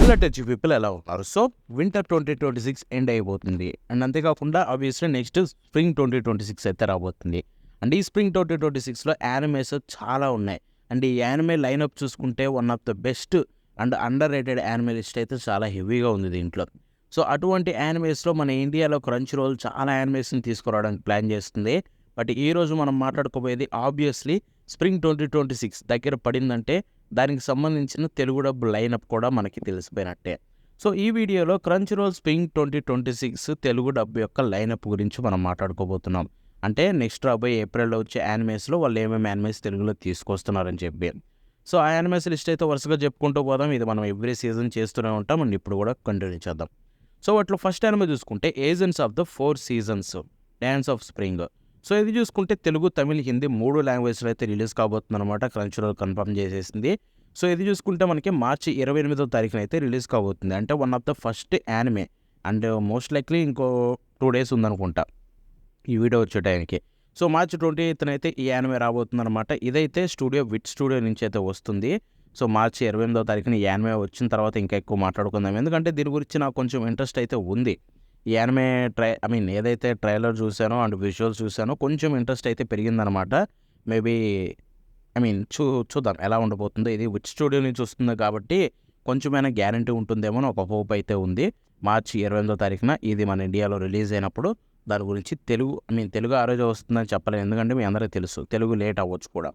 Touch people ఎలా ఉన్నారు? So winter 2026 end అయిపోతుంది. అండ్ అంతేకాకుండా ఆబ్వియస్లీ నెక్స్ట్ స్ప్రింగ్ 2026 అయితే రాబోతుంది. అండ్ ఈ స్ప్రింగ్ 2026లో యానిమేస్ చాలా ఉన్నాయి. అండ్ ఈ యానిమే లైనప్ చూసుకుంటే one of the best and under rated anime list అయితే చాలా హెవీగా ఉంది దీంట్లో. సో అటువంటి యానిమేస్లో మన ఇండియాలో క్రంచ్ రోల్ చాలా యానిమేస్ని తీసుకురావడానికి ప్లాన్ చేస్తుంది. బట్ ఈరోజు మనం మాట్లాడుకోబోయేది ఆబ్వియస్లీ స్ప్రింగ్ 2026 దగ్గర పడిందంటే దానికి సంబంధించిన తెలుగు డబ్బు లైనప్ కూడా మనకి తెలిసిపోయినట్టే. సో ఈ వీడియోలో క్రంచ్ రోల్ స్ప్రింగ్ 2026 తెలుగు డబ్బు యొక్క లైనప్ గురించి మనం మాట్లాడుకోబోతున్నాం. అంటే నెక్స్ట్ రాబోయే ఏప్రిల్లో వచ్చే యానిమేస్లో వాళ్ళు ఏమేమి యానిమేస్ తెలుగులో తీసుకొస్తున్నారని చెప్పి. సో ఆ యానిమేస్ లిస్ట్ అయితే వరుసగా చెప్పుకుంటూ పోదాం. ఇది మనం ఎవ్రీ సీజన్ చేస్తూనే ఉంటాం అండ్ ఇప్పుడు కూడా కంటిన్యూ చేద్దాం. సో వాటిలో ఫస్ట్ యానిమే చూసుకుంటే agents of the 4 seasons dance of spring. So ఇది చూసుకుంటే తెలుగు, తమిళ్, హిందీ 3 లాంగ్వేజ్లో అయితే రిలీజ్ కాబోతుంది అనమాట. క్రంచ్ రోల్ కన్ఫర్మ్ చేసేసింది. సో ఇది చూసుకుంటే మనకి మార్చి 28వ తారీఖున అయితే రిలీజ్ కాబోతుంది. అంటే one of the first anime and most likely ఇంకో 2 డేస్ ఉందనుకుంటా ఈ వీడియో వచ్చే టైంకి. సో మార్చి 28న అయితే ఈ యానిమే రాబోతుంది అనమాట. ఇదైతే విట్ స్టూడియో నుంచి అయితే వస్తుంది. సో మార్చి 28వ తారీఖున ఈ యానిమే వచ్చిన తర్వాత ఇంకా ఎక్కువ మాట్లాడుకుందాం. ఎందుకంటే దీని గురించి నాకు కొంచెం ఇంట్రెస్ట్ అయితే ఉంది. ఈ యానిమే ఏదైతే ట్రైలర్ చూసానో అండ్ విజువల్స్ చూసానో కొంచెం ఇంట్రెస్ట్ అయితే పెరిగిందనమాట. మేబీ చూద్దాం ఎలా ఉండబోతుందో. ఇది విట్ స్టూడియో నుంచి వస్తుంది కాబట్టి కొంచెమైనా గ్యారంటీ ఉంటుందేమో అని ఒక హోప్ అయితే ఉంది. మార్చి 28వ తారీఖున ఇది మన ఇండియాలో రిలీజ్ అయినప్పుడు దాని గురించి తెలుగు ఆ రోజు వస్తుందని చెప్పలేను. ఎందుకంటే మీ అందరికీ తెలుసు తెలుగు లేట్ అవ్వచ్చు కూడా.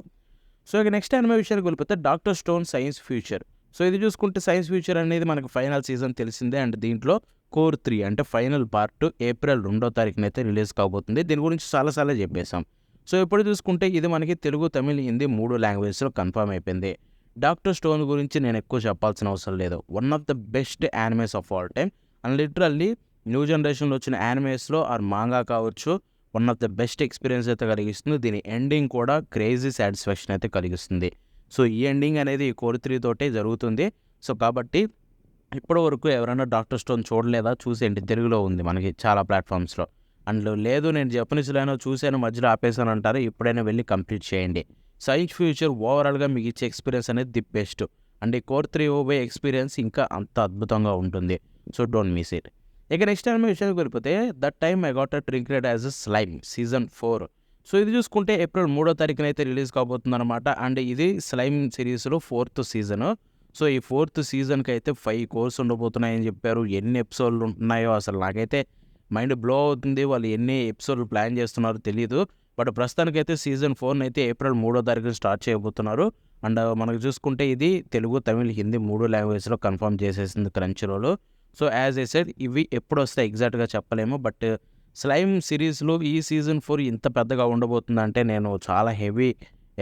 సో ఇక నెక్స్ట్ యానిమే విషయానికి వెళ్ళిపోతే doctor stone science future. So ఇది చూసుకుంటే సైన్స్ ఫ్యూచర్ అనేది మనకు ఫైనల్ సీజన్ తెలిసిందే. అండ్ దీంట్లో కోర్ 3 అంటే ఫైనల్ పార్ట్ ఏప్రిల్ 2వ తారీఖున అయితే రిలీజ్ కాబోతుంది. దీని గురించి చాలాసార్లు చెప్పేశాం. సో ఇప్పుడు చూసుకుంటే ఇది మనకి తెలుగు, తమిళ్, హిందీ 3 లాంగ్వేజ్లో కన్ఫర్మ్ అయిపోయింది. డాక్టర్ స్టోన్ గురించి నేను ఎక్కువ చెప్పాల్సిన అవసరం లేదు. One of the best animes of all time and literally new జనరేషన్లో వచ్చిన యానిమేస్లో ఆర్ మాంగా కావచ్చు one of the best experience అయితే కలిగిస్తుంది. దీని ఎండింగ్ కూడా క్రేజీ సాటిస్ఫాక్షన్ అయితే కలిగిస్తుంది. సో ఈ ఎండింగ్ అనేది ఈ కోర్ 3 తోటే జరుగుతుంది. సో కాబట్టి ఇప్పటి వరకు ఎవరైనా డాక్టర్ స్టోన్ చూడలేదా చూసేయండి. తెలుగులో ఉంది మనకి చాలా ప్లాట్ఫామ్స్లో. అండ్ లేదు నేను జపనీస్లోనో చూశాను మధ్యలో ఆపేసాను అంటారు, ఇప్పుడైనా వెళ్ళి కంప్లీట్ చేయండి. సైన్స్ ఫ్యూచర్ ఓవరాల్గా మీకు ఇచ్చే ఎక్స్పీరియన్స్ అనేది ది బెస్ట్. అండ్ ఈ కోర్ 3 ఓబే ఎక్స్పీరియన్స్ ఇంకా అంత అద్భుతంగా ఉంటుంది. So don't miss it. ఇక నెక్స్ట్ టైం విషయానికి వెళ్ళిపోతే that time I got reincarnated as a slime season 4. So ఇది చూసుకుంటే ఏప్రిల్ 3వ తారీఖున అయితే రిలీజ్ కాబోతుంది అనమాట. అండ్ ఇది స్లైమ్ సిరీస్లో 4th సీజన్. సో ఈ 4th సీజన్కి అయితే 5 కోర్స్ ఉండబోతున్నాయని చెప్పారు. ఎన్ని ఎపిసోడ్లు ఉంటున్నాయో అసలు నాకైతే మైండ్ బ్లో అవుతుంది. వాళ్ళు ఎన్ని ఎపిసోడ్లు ప్లాన్ చేస్తున్నారో తెలియదు. బట్ ప్రస్తుతానికైతే సీజన్ 4 అయితే ఏప్రిల్ 3వ తారీఖున స్టార్ట్ చేయబోతున్నారు. అండ్ మనకు చూసుకుంటే ఇది తెలుగు, తమిళ్, హిందీ 3 లాంగ్వేజ్లో కన్ఫర్మ్ చేసేసింది Crunchyroll. So as a said ఇవి ఎప్పుడు వస్తాయి ఎగ్జాక్ట్గా చెప్పలేము. బట్ స్లైమ్ సిరీస్లో ఈ సీజన్ 4 ఇంత పెద్దగా ఉండబోతుందంటే నేను చాలా హెవీ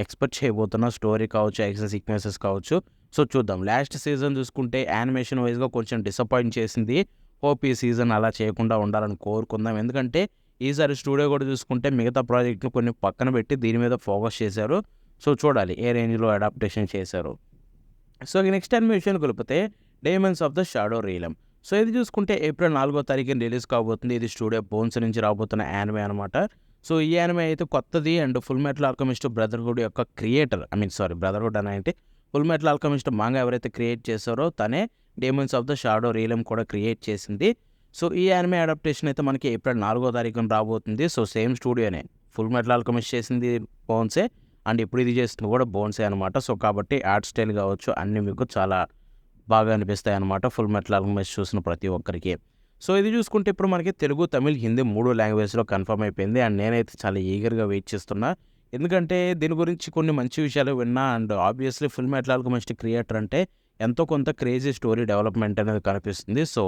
ఎక్స్పెక్ట్ చేయబోతున్నా. స్టోరీ కావచ్చు, యాక్షన్ సీక్వెన్సెస్ కావచ్చు. సో చూద్దాం. లాస్ట్ సీజన్ చూసుకుంటే యానిమేషన్ వైజ్గా కొంచెం డిసప్పాయింట్ చేసింది. హోప్ ఈ సీజన్ అలా చేయకుండా ఉండాలని కోరుకుందాం. ఎందుకంటే ఈసారి స్టూడియో కూడా చూసుకుంటే మిగతా ప్రాజెక్టులు కొన్ని పక్కన పెట్టి దీని మీద ఫోకస్ చేశారు. సో చూడాలి ఏ రేంజ్లో అడాప్టేషన్ చేశారు. సో నెక్స్ట్ యానిమే విషయానికి వెళ్ళిపోతే diamonds of the shadow realm. So ఇది చూసుకుంటే ఏప్రిల్ 4వ తారీఖున రిలీజ్ కాబోతుంది. ఇది స్టూడియో బోన్స్ నుంచి రాబోతున్న యానిమే అనమాట. సో ఈ యానిమే అయితే కొత్తది and full metal alchemist brotherhood యొక్క క్రియేటర్ బ్రదర్హుడ్ అంటే ఫుల్ మెటల్ ఆల్కెమిస్ట్ మాంగా ఎవరైతే క్రియేట్ చేశారో తనే డైమండ్స్ ఆఫ్ ద షాడో రీలమ్ కూడా క్రియేట్ చేసింది. సో ఈ యానిమే అడాప్టేషన్ అయితే మనకి ఏప్రిల్ 4వ తారీఖున రాబోతుంది. సో సేమ్ స్టూడియోనే ఫుల్ మెటల్ ఆల్కెమిస్ట్ చేసింది బోన్సే అండ్ ఇప్పుడు ఇది చేస్తుంది కూడా బోన్సే అనమాట. సో కాబట్టి ఆర్ట్ స్టైల్ కావచ్చు అన్నీ మీకు చాలా బాగా అనిపిస్తాయి అనమాట ఫుల్ మెటల్ ఆల్కెమిస్ట్ చూసిన ప్రతి ఒక్కరికి. సో ఇది చూసుకుంటే ఇప్పుడు మనకి తెలుగు, తమిళ్, హిందీ 3 లాంగ్వేజ్లో కన్ఫర్మ్ అయిపోయింది. అండ్ నేనైతే చాలా ఈగర్గా వెయిట్ చేస్తున్నా. ఎందుకంటే దీని గురించి కొన్ని మంచి విషయాలు విన్నా. And obviously full metal alchemist creator అంటే ఎంతో కొంత క్రేజీ స్టోరీ డెవలప్మెంట్ అనేది కనిపిస్తుంది. So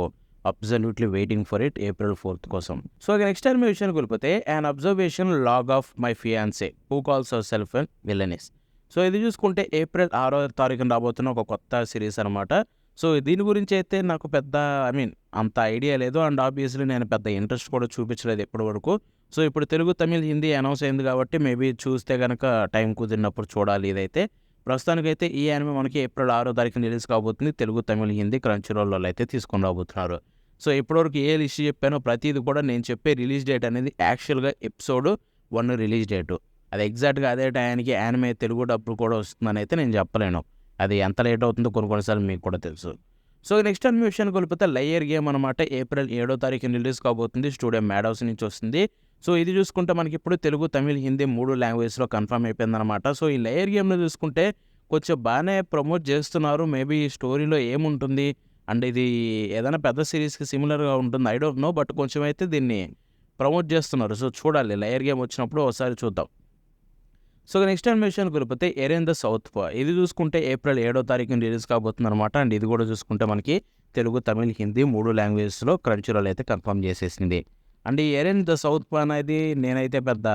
absolutely waiting for it April 4th కోసం. సో నెక్స్ట్ టైం విషయానికి వెళ్ళిపోతే an observation log of my fiancee who calls her self and villainess. So ఇది చూసుకుంటే ఏప్రిల్ 6వ తారీఖున రాబోతున్న ఒక కొత్త సిరీస్ అనమాట. సో దీని గురించి అయితే నాకు పెద్ద అంత ఐడియా లేదు. అండ్ ఆబ్వియస్లీ నేను పెద్ద ఇంట్రెస్ట్ కూడా చూపించలేదు ఇప్పటి వరకు. సో ఇప్పుడు తెలుగు, తమిళ్, హిందీ అనౌన్స్ అయింది కాబట్టి మేబీ చూస్తే కనుక టైం కుదిరినప్పుడు చూడాలి. ఇదైతే ప్రస్తుతానికైతే ఈ యానిమే మనకి ఏప్రిల్ 6వ తారీఖున రిలీజ్ కాబోతుంది. తెలుగు, తమిళ్, హిందీ క్రంచ్ రోల్లో అయితే తీసుకొని రాబోతున్నారు. సో ఇప్పటివరకు ఏ లిస్ట్ చెప్పానో ప్రతిది కూడా నేను చెప్పే రిలీజ్ డేట్ అనేది యాక్చువల్గా ఎపిసోడ్ 1 రిలీజ్ డేటు. అది ఎగ్జాక్ట్గా అదే టయానికి యానిమే తెలుగు డబ్బు కూడా వస్తుందని అయితే నేను చెప్పలేను. అది ఎంత లేట్ అవుతుందో కొన్నిసార్లు మీకు కూడా తెలుసు. సో నెక్స్ట్ అన్ని విషయానికి వెళ్ళిపోతే లయర్ గేమ్ అనమాట. ఏప్రిల్ 7వ తారీఖున రిలీజ్ కాబోతుంది. స్టూడియో మ్యాడ్ హౌస్ నుంచి వస్తుంది. సో ఇది చూసుకుంటే మనకి ఇప్పుడు తెలుగు, తమిళ్, హిందీ 3 లాంగ్వేజ్‌లో కన్ఫర్మ్ అయిపోయిందనమాట. సో ఈ లయర్ గేమ్‌లో చూసుకుంటే కొంచెం బానే ప్రమోట్ చేస్తున్నారు. మేబీ స్టోరీలో ఏముంటుంది అండ్ ఇది ఏదైనా పెద్ద సీరీస్‌కి సిమిలర్‌గా ఉంటుంది. I don't know. బట్ కొంచెం అయితే దీన్ని ప్రమోట్ చేస్తున్నారు. సో చూడాలి, లయర్ గేమ్ వచ్చినప్పుడు ఒకసారి చూద్దాం. సో నెక్స్ట్ టైం విషయానికి వెళ్ళిపోతే ఎరెన్ ద సౌత్ పా. ఇది చూసుకుంటే ఏప్రిల్ 7వ తారీఖున రిలీజ్ కాబోతుందన్నమాట. అండ్ ఇది కూడా చూసుకుంటే మనకి తెలుగు, తమిళ్, హిందీ 3 లాంగ్వేజెస్‌లో క్రంచీ రోల్ అయితే కన్ఫర్మ్ చేసేసింది. అండ్ ఈ ఎరెన్ ద సౌత్ పా అనేది నేనైతే పెద్ద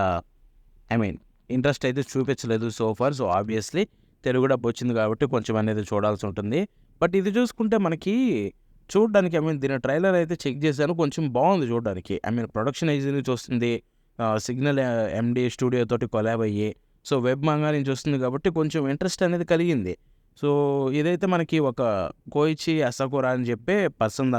ఇంట్రెస్ట్ అయితే చూపించలేదు so far. So obviously Telugu dub వచ్చింది కాబట్టి కొంచెం అనేది చూడాల్సి ఉంటుంది. బట్ ఇది చూసుకుంటే మనకి చూడడానికి దీని ట్రైలర్ అయితే చెక్ చేశాను. కొంచెం బాగుంది చూడడానికి. ప్రొడక్షన్ ఏజెన్సీ నుంచి వస్తుంది. సిగ్నల్ ఎండి స్టూడియో తోటి కొలాబ్ అయ్యి సో వెబ్ మంగా నుంచి వస్తుంది కాబట్టి కొంచెం ఇంట్రెస్ట్ అనేది కలిగింది. సో ఇదైతే మనకి ఒక కోయిచి అసకురా అని చెప్పే పర్సన్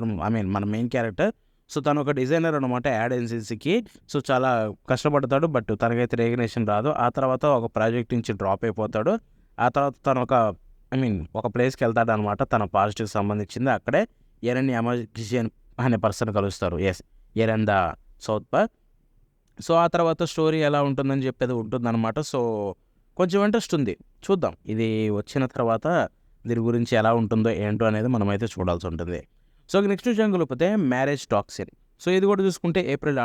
మన మెయిన్ క్యారెక్టర్. సో తను ఒక డిజైనర్ అనమాట యాడ్ ఏజెన్సీకి. సో చాలా కష్టపడతాడు. బట్ తనకైతే రికగ్నిషన్ రాదు. ఆ తర్వాత ఒక ప్రాజెక్ట్ నుంచి డ్రాప్ అయిపోతాడు. ఆ తర్వాత తను ఒక ప్లేస్కి వెళ్తాడు అనమాట. తన పాజిటివ్కి సంబంధించింది. అక్కడే ఎరెన్ యమజిషియన్ అనే పర్సన్ కలుస్తారు. ఎరెన్ ద సౌత్ పా. సో ఆ తర్వాత స్టోరీ ఎలా ఉంటుందని చెప్పేది ఉంటుందన్నమాట. సో కొంచెం ఇంట్రెస్ట్ ఉంది. చూద్దాం ఇది వచ్చిన తర్వాత దీని గురించి ఎలా ఉంటుందో ఏంటో అనేది మనమైతే చూడాల్సి ఉంటుంది. సో నెక్స్ట్ విషయం కలిపితే మ్యారేజ్ టాక్సిన్. సో ఇది కూడా చూసుకుంటే ఏప్రిల్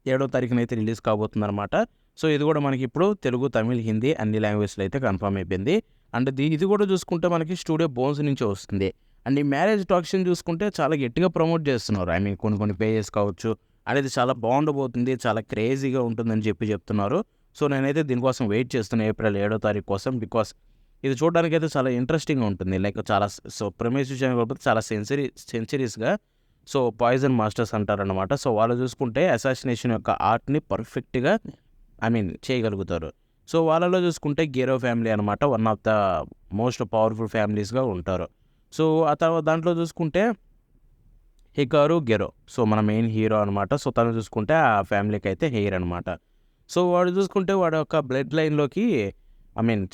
7వ తారీఖున అయితే రిలీజ్ కాబోతుందన్నమాట. సో ఇది కూడా మనకి ఇప్పుడు తెలుగు, తమిళ్, హిందీ అన్ని లాంగ్వేజ్లో అయితే కన్ఫర్మ్ అయిపోయింది. అండ్ ఇది కూడా చూసుకుంటే మనకి స్టూడియో బోన్స్ నుంచి వస్తుంది. అండ్ ఈ మ్యారేజ్ టాక్సిన్ చూసుకుంటే చాలా గట్టిగా ప్రమోట్ చేస్తున్నారు. కొన్ని పేజెస్ కావచ్చు అనేది చాలా బాగుండబోతుంది, చాలా క్రేజీగా ఉంటుందని చెప్తున్నారు. సో నేనైతే దీనికోసం వెయిట్ చేస్తున్నాను ఏప్రిల్ 7వ తారీఖు కోసం. బికాస్ ఇది చూడడానికి అయితే చాలా ఇంట్రెస్టింగ్గా ఉంటుంది. లైక్ చాలా ప్రెమిస్ విషయానికి వెళ్ళిపోతే చాలా సెంచరీస్గా సో పాయిజన్ మాస్టర్స్ అంటారనమాట. సో వాళ్ళు చూసుకుంటే అసాసినేషన్ యొక్క ఆర్ట్ని పర్ఫెక్ట్గా చేయగలుగుతారు. సో వాళ్ళలో చూసుకుంటే గెరో ఫ్యామిలీ అనమాట one of the most powerful ఫ్యామిలీస్గా ఉంటారు. సో ఆ తర్వాత దాంట్లో చూసుకుంటే హికారు గెరో సో మన మెయిన్ హీరో అనమాట. సో తను చూసుకుంటే ఆ ఫ్యామిలీకి అయితే హెయిర్ అనమాట. సో వాడు చూసుకుంటే వాడు యొక్క బ్లడ్ లైన్లోకి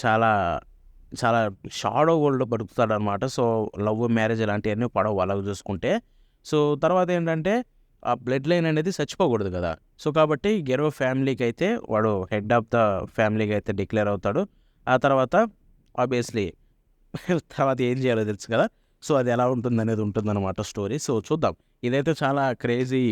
చాలా చాలా షాడో వరల్డ్లో బతుకుతాడు అనమాట. సో లవ్, మ్యారేజ్ ఇలాంటివన్నీ పడవు వాళ్ళకు చూసుకుంటే. సో తర్వాత ఏంటంటే ఆ బ్లడ్ లైన్ అనేది చచ్చిపోకూడదు కదా. సో కాబట్టి గెరో ఫ్యామిలీకి అయితే వాడు హెడ్ ఆఫ్ ద ఫ్యామిలీకి అయితే డిక్లేర్ అవుతాడు. ఆ తర్వాత ఆబ్వియస్లీ తర్వాత ఏం చేయాలో తెలుసు కదా. సో అది ఎలా ఉంటుంది అనేది ఉంటుందన్నమాట స్టోరీ. సో చూద్దాం. ఇదైతే చాలా క్రేజీ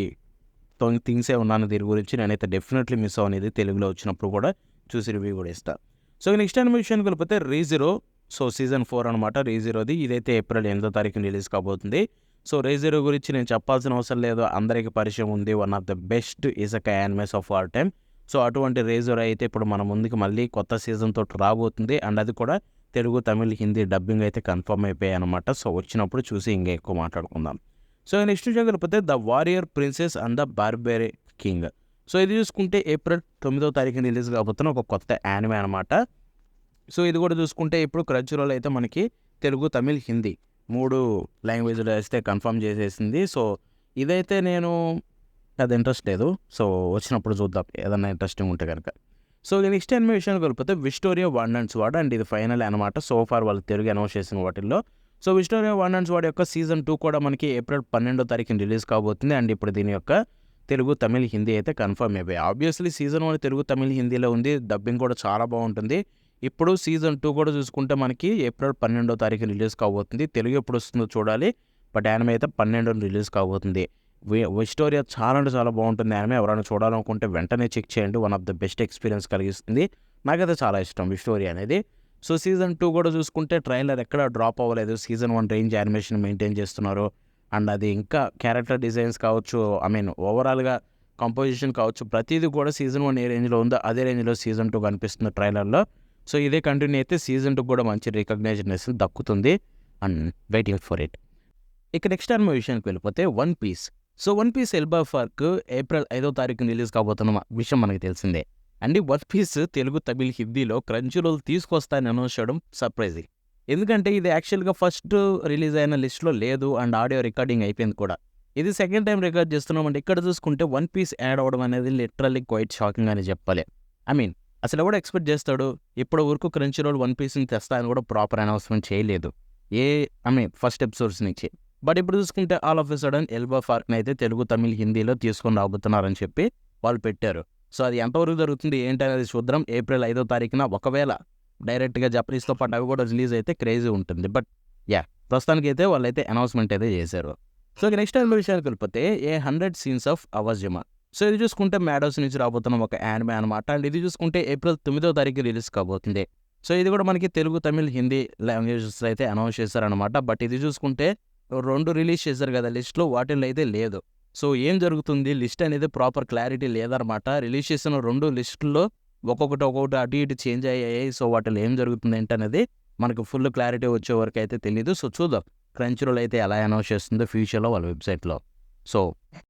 థింగ్సే ఉన్నాను దీని గురించి. నేనైతే డెఫినెట్లీ మిస్ అవ్వనిది తెలుగులో వచ్చినప్పుడు కూడా చూసి రివ్యూ కూడా ఇస్తాను. సో నెక్స్ట్ విషయానికి వెళ్ళిపోతే రీజీరో. సో సీజన్ 4 అనమాట రీజీరోది. ఇదైతే ఏప్రిల్ 8వ తారీఖున రిలీజ్ కాబోతుంది. సో రీజీరో గురించి నేను చెప్పాల్సిన అవసరం లేదు, అందరికీ పరిచయం ఉంది. వన్ ఆఫ్ ద బెస్ట్ ఇసక animes of all time. So అటువంటి రీజీరో అయితే ఇప్పుడు మన ముందుకు మళ్ళీ కొత్త సీజన్ తోటి రాబోతుంది. అండ్ అది కూడా తెలుగు, తమిళ్, హిందీ డబ్బింగ్ అయితే కన్ఫర్మ్ అయిపోయాయి అనమాట. సో వచ్చినప్పుడు చూసి ఇంకా ఎక్కువ మాట్లాడుకుందాం. సో నెక్స్ట్ విషయం వెళ్ళిపోతే the warrior princess and the barbaric king. So ఇది చూసుకుంటే ఏప్రిల్ 9వ తారీఖున రిలీజ్ కాబోతున్న ఒక కొత్త యానిమే అనమాట. సో ఇది కూడా చూసుకుంటే ఇప్పుడు క్రంచీ రోల్ అయితే మనకి తెలుగు, తమిళ్, హిందీ 3 లాంగ్వేజ్లో అయితే కన్ఫర్మ్ చేసేసింది. సో ఇదైతే నేను అది ఇంట్రెస్ట్ లేదు. సో వచ్చినప్పుడు చూద్దాం ఏదన్నా ఇంట్రెస్టింగ్ ఉంటే కనుక. సో నెక్స్ట్ విషయానికి వెళ్ళిపోతే విస్టోరియా వన్ అండ్ స్వార్డ్. అండ్ ఇది ఫైనల్ అనమాట సో ఫార్ వాళ్ళు తెలుగు అనౌన్స్ చేసిన వాటిల్లో. సో విస్టోరియా వన్ అండ్ స్వార్డ్ యొక్క సీజన్ 2 కూడా మనకి ఏప్రిల్ 12వ తారీఖున రిలీజ్ కాబోతుంది. అండ్ ఇప్పుడు దీని యొక్క తెలుగు, తమిళ్, హిందీ అయితే కన్ఫర్మ్ అయిపోయాయి. ఆబ్వియస్లీ సీజన్ 1 తెలుగు, తమిళ్, హిందీలో ఉంది. డబ్బింగ్ కూడా చాలా బాగుంటుంది. ఇప్పుడు సీజన్ 2 కూడా చూసుకుంటే మనకి ఏప్రిల్ 12వ తారీఖున రిలీజ్ కాబోతుంది. తెలుగు ఎప్పుడు వస్తుందో చూడాలి. బట్ యానిమే అయితే 12న రిలీజ్ కాబోతుంది. విస్టోరియా చాలా అంటే చాలా బాగుంటుంది యానిమే. ఎవరైనా చూడాలనుకుంటే వెంటనే చెక్ చేయండి. One of the best experience కలిగిస్తుంది. నాకైతే చాలా ఇష్టం విస్టోరియా అనేది. సో సీజన్ 2 కూడా చూసుకుంటే ట్రైలర్ ఎక్కడ డ్రాప్ అవ్వలేదు. సీజన్ 1 రేంజ్ యానిమేషన్ మెయింటైన్ చేస్తున్నారు. అండ్ అది ఇంకా క్యారెక్టర్ డిజైన్స్ కావచ్చు, ఓవరాల్గా కంపోజిషన్ కావచ్చు, ప్రతిదీ కూడా సీజన్ 1 ఏ రేంజ్లో ఉందో అదే రేంజ్లో సీజన్ 2 కనిపిస్తుంది ట్రైలర్లో. సో ఇదే కంటిన్యూ అయితే సీజన్ 2 కూడా మంచి రికగ్నైజేషన్ దక్కుతుంది. And waiting for it. ఇక నెక్స్ట్ విషయానికి వెళ్ళిపోతే one piece. So one piece Elbaph arc April 5వ తారీఖున రిలీజ్ కాబోతున్న విషయం మనకి తెలిసిందే. And one piece Telugu, Tamil, హిందీలో క్రంచీ రోల్ తీసుకొస్తాయని అనౌన్స్ చేయడం సర్ప్రైజింగ్. ఎందుకంటే ఇది యాక్చువల్గా ఫస్ట్ రిలీజ్ అయిన లిస్ట్లో లేదు. అండ్ ఆడియో రికార్డింగ్ అయిపోయింది కూడా. ఇది సెకండ్ టైం రికార్డ్ చేస్తున్నామంటే ఇక్కడ చూసుకుంటే వన్ పీస్ యాడ్ అవ్వడం అనేది లిటరల్లీ క్వైట్ షాకింగ్ అని చెప్పాలి. అసలు ఎవడు ఎక్స్పెక్ట్ చేస్తాడు? ఇప్పుడు వరకు క్రంచీ రోల్ వన్ పీస్ని తెస్తా అని కూడా ప్రాపర్ అనౌన్స్మెంట్ చేయలేదు. ఫస్ట్ ఎపిసోడ్స్ నుంచి. బట్ ఇప్పుడు చూసుకుంటే all of a sudden Elbaph పార్క్ని అయితే తెలుగు, తమిళ్, హిందీలో తీసుకొని రాబోతున్నారని చెప్పి వాళ్ళు పెట్టారు. సో అది ఎంతవరకు జరుగుతుంది ఏంటనేది చూద్దాం. ఏప్రిల్ 5వ తారీఖున ఒకవేళ డైరెక్ట్గా జపనీస్తో పాటు అవి కూడా రిలీజ్ అయితే క్రేజీ ఉంటుంది. బట్ ప్రస్తుతానికైతే వాళ్ళైతే అనౌన్స్మెంట్ అయితే చేశారు. సో నెక్స్ట్ టైం విషయానికి వెళ్ళిపోతే 100 సీన్స్ ఆఫ్ అవాజిమా. సో ఇది చూసుకుంటే మ్యాడోస్ నుంచి రాబోతున్న ఒక యానిమే అనమాట. అండ్ ఇది చూసుకుంటే ఏప్రిల్ 9వ తారీఖు రిలీజ్ కాబోతుంది. సో ఇది కూడా మనకి తెలుగు, తమిళ్, హిందీ లాంగ్వేజెస్ అయితే అనౌన్స్ చేశారనమాట. బట్ ఇది చూసుకుంటే 2 రిలీజ్ చేశారు కదా లిస్ట్లో, వాటిల్లో అయితే లేదు. సో ఏం జరుగుతుంది, లిస్ట్ అనేది ప్రాపర్ క్లారిటీ లేదనమాట. రిలీజ్ చేసిన 2 లిస్టుల్లో ఒక్కొక్కటి అటు ఇటు చేంజ్ అయ్యాయి. సో వాటిలో ఏం జరుగుతుంది ఏంటనేది మనకు ఫుల్ క్లారిటీ వచ్చే వరకు అయితే తెలియదు. సో చూద్దాం క్రంచ్ రోల్ అయితే ఎలా అనౌన్స్ చేస్తుందో ఫ్యూచర్లో వాళ్ళ వెబ్సైట్లో. సో